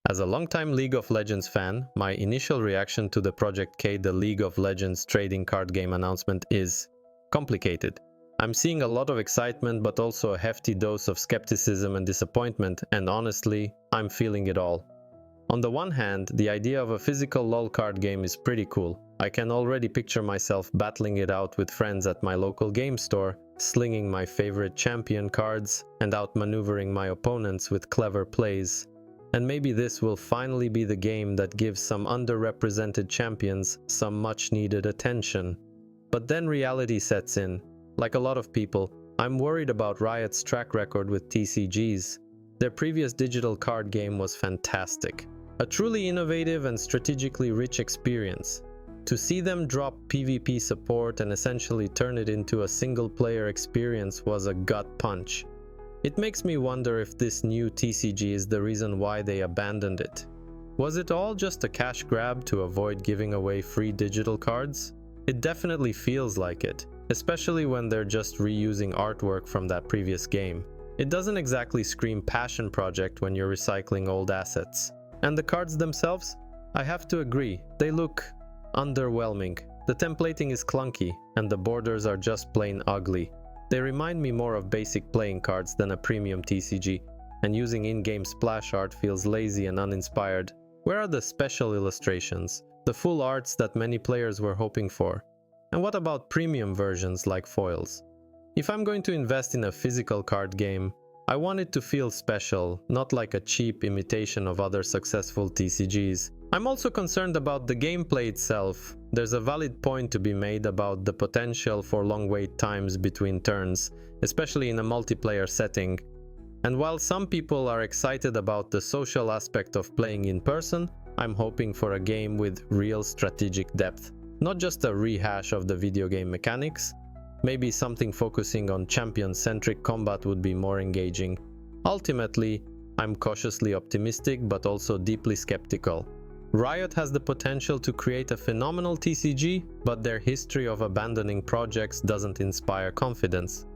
As a longtime League of Legends fan, my initial reaction to the Project K, the League of Legends trading card game announcement, is complicated. I'm seeing a lot of excitement, but also a hefty dose of skepticism and disappointment, and honestly, I'm feeling it all. On the one hand, the idea of a physical LoL card game is pretty cool. I can already picture myself battling it out with friends at my local game store, slinging my favorite champion cards, and outmaneuvering my opponents with clever plays. And maybe this will finally be the game that gives some underrepresented champions some much-needed attention. But then reality sets in. Like a lot of people, I'm worried about Riot's track record with TCGs. Their previous digital card game was fantastic. A truly innovative and strategically rich experience. To see them drop PvP support and essentially turn it into a single-player experience was a gut punch. It makes me wonder if this new TCG is the reason why they abandoned it. Was it all just a cash grab to avoid giving away free digital cards? It definitely feels like it, especially when they're just reusing artwork from that previous game. It doesn't exactly scream passion project when you're recycling old assets. And the cards themselves? I have to agree, they look underwhelming. The templating is clunky, and the borders are just plain ugly. They remind me more of basic playing cards than a premium TCG, and using in-game splash art feels lazy and uninspired. Where are the special illustrations? The full arts that many players were hoping for? And what about premium versions like foils? If I'm going to invest in a physical card game, I want it to feel special, not like a cheap imitation of other successful TCGs. I'm also concerned about the gameplay itself. There's a valid point to be made about the potential for long wait times between turns, especially in a multiplayer setting. And while some people are excited about the social aspect of playing in person, I'm hoping for a game with real strategic depth. Not just a rehash of the video game mechanics. Maybe something focusing on champion-centric combat would be more engaging. Ultimately, I'm cautiously optimistic but also deeply skeptical. Riot has the potential to create a phenomenal TCG, but their history of abandoning projects doesn't inspire confidence.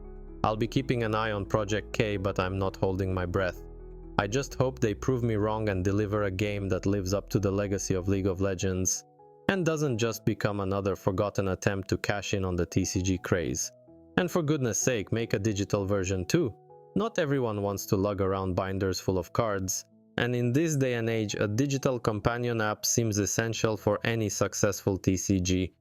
I'll be keeping an eye on Project K, but I'm not holding my breath. I just hope they prove me wrong and deliver a game that lives up to the legacy of League of Legends, and doesn't just become another forgotten attempt to cash in on the TCG craze. And for goodness sake, make a digital version too. Not everyone wants to lug around binders full of cards, and in this day and age, a digital companion app seems essential for any successful TCG.